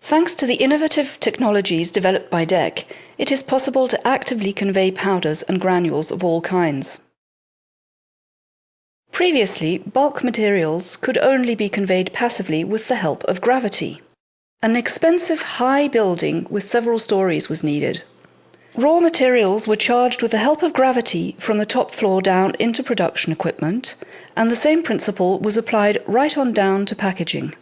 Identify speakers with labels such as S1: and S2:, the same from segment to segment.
S1: Thanks to the innovative technologies developed by DEC, it is possible to actively convey powders and granules of all kinds. Previously, bulk materials could only be conveyed passively with the help of gravity. An expensive high building with several stories was needed. Raw materials were charged with the help of gravity from the top floor down into production equipment, and the same principle was applied right on down to packaging.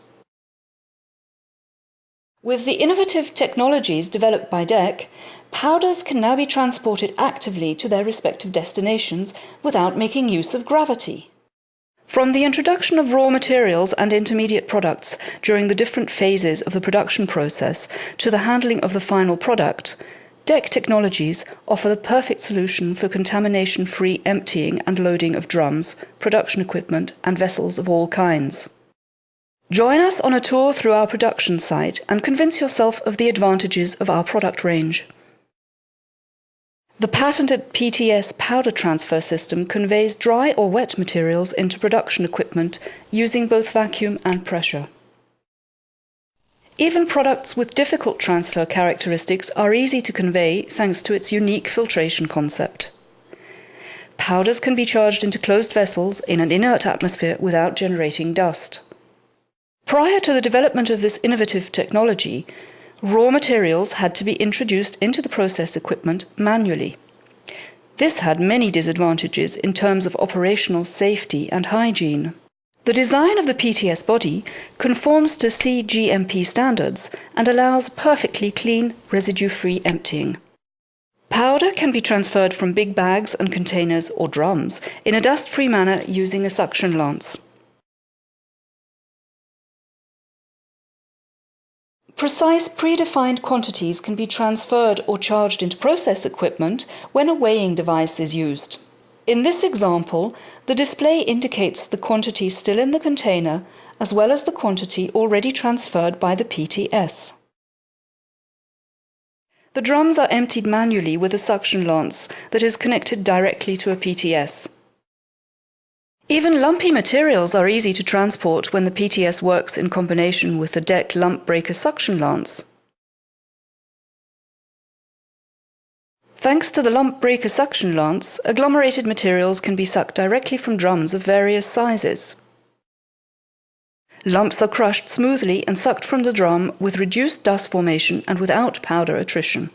S1: With the innovative technologies developed by DEC, powders can now be transported actively to their respective destinations without making use of gravity. From the introduction of raw materials and intermediate products during the different phases of the production process to the handling of the final product, DEC technologies offer the perfect solution for contamination-free emptying and loading of drums, production equipment and vessels of all kinds. Join us on a tour through our production site and convince yourself of the advantages of our product range. The patented PTS powder transfer system conveys dry or wet materials into production equipment using both vacuum and pressure. Even products with difficult transfer characteristics are easy to convey thanks to its unique filtration concept. Powders can be charged into closed vessels in an inert atmosphere without generating dust. Prior to the development of this innovative technology, raw materials had to be introduced into the process equipment manually. This had many disadvantages in terms of operational safety and hygiene. The design of the PTS body conforms to CGMP standards and allows perfectly clean, residue-free emptying. Powder can be transferred from big bags and containers or drums in a dust-free manner using a suction lance. Precise predefined quantities can be transferred or charged into process equipment when a weighing device is used. In this example, the display indicates the quantity still in the container as well as the quantity already transferred by the PTS. The drums are emptied manually with a suction lance that is connected directly to a PTS. Even lumpy materials are easy to transport when the PTS works in combination with the DEC lump breaker suction lance. Thanks to the lump breaker suction lance, agglomerated materials can be sucked directly from drums of various sizes. Lumps are crushed smoothly and sucked from the drum with reduced dust formation and without powder attrition.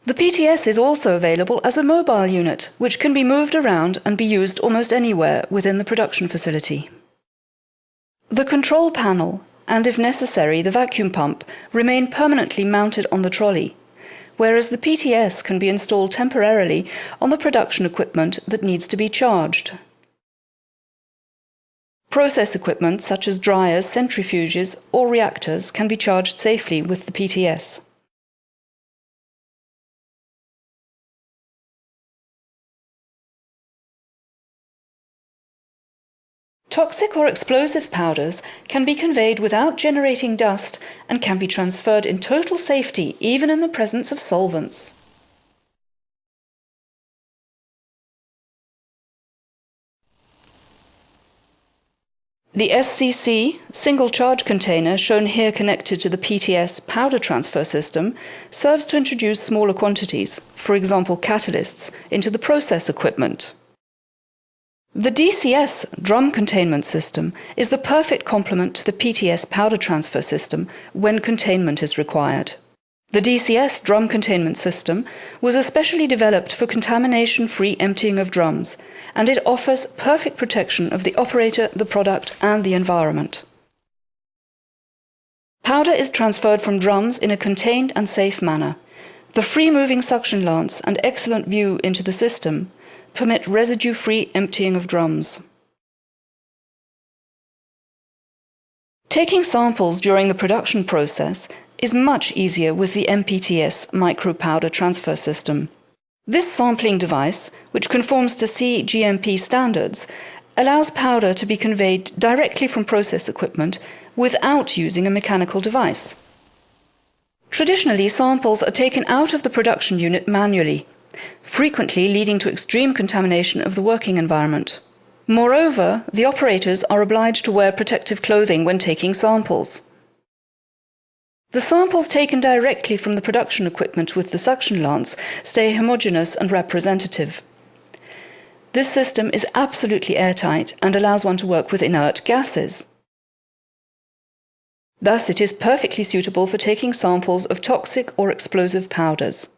S1: The PTS is also available as a mobile unit, which can be moved around and be used almost anywhere within the production facility. The control panel, and if necessary the vacuum pump, remain permanently mounted on the trolley, whereas the PTS can be installed temporarily on the production equipment that needs to be charged. Process equipment such as dryers, centrifuges or reactors can be charged safely with the PTS. Toxic or explosive powders can be conveyed without generating dust and can be transferred in total safety even in the presence of solvents. The SCC single charge container shown here connected to the PTS powder transfer system serves to introduce smaller quantities, for example catalysts, into the process equipment. The DCS drum containment system is the perfect complement to the PTS powder transfer system when containment is required. The DCS drum containment system was especially developed for contamination-free emptying of drums, and it offers perfect protection of the operator, the product, and the environment. Powder is transferred from drums in a contained and safe manner. The free-moving suction lance and excellent view into the system permit residue-free emptying of drums. Taking samples during the production process is much easier with the MPTS micro powder transfer system. This sampling device, which conforms to CGMP standards, allows powder to be conveyed directly from process equipment without using a mechanical device. Traditionally, samples are taken out of the production unit manually, frequently leading to extreme contamination of the working environment. Moreover, the operators are obliged to wear protective clothing when taking samples. The samples taken directly from the production equipment with the suction lance stay homogeneous and representative. This system is absolutely airtight and allows one to work with inert gases. Thus, it is perfectly suitable for taking samples of toxic or explosive powders.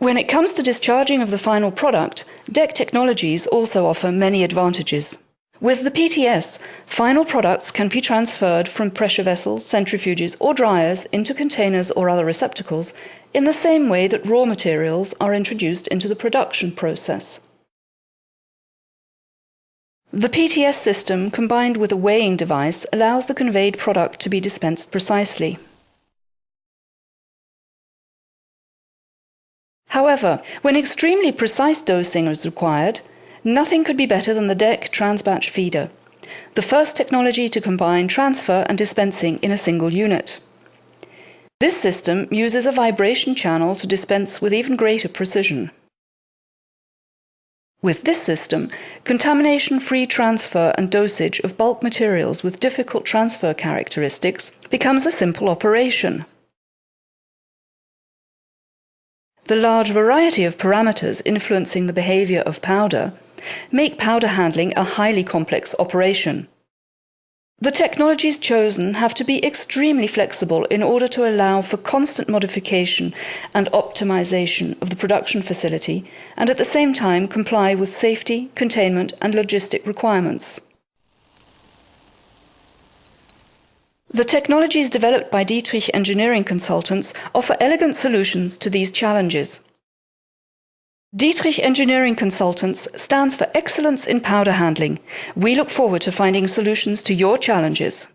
S1: When it comes to discharging of the final product, DEC technologies also offer many advantages. With the PTS, final products can be transferred from pressure vessels, centrifuges or dryers into containers or other receptacles in the same way that raw materials are introduced into the production process. The PTS system, combined with a weighing device, allows the conveyed product to be dispensed precisely. However, when extremely precise dosing is required, nothing could be better than the DEC Transbatch Feeder, the first technology to combine transfer and dispensing in a single unit. This system uses a vibration channel to dispense with even greater precision. With this system, contamination-free transfer and dosage of bulk materials with difficult transfer characteristics becomes a simple operation. The large variety of parameters influencing the behavior of powder make powder handling a highly complex operation. The technologies chosen have to be extremely flexible in order to allow for constant modification and optimization of the production facility and at the same time comply with safety, containment and logistic requirements. The technologies developed by Dietrich Engineering Consultants offer elegant solutions to these challenges. Dietrich Engineering Consultants stands for excellence in powder handling. We look forward to finding solutions to your challenges.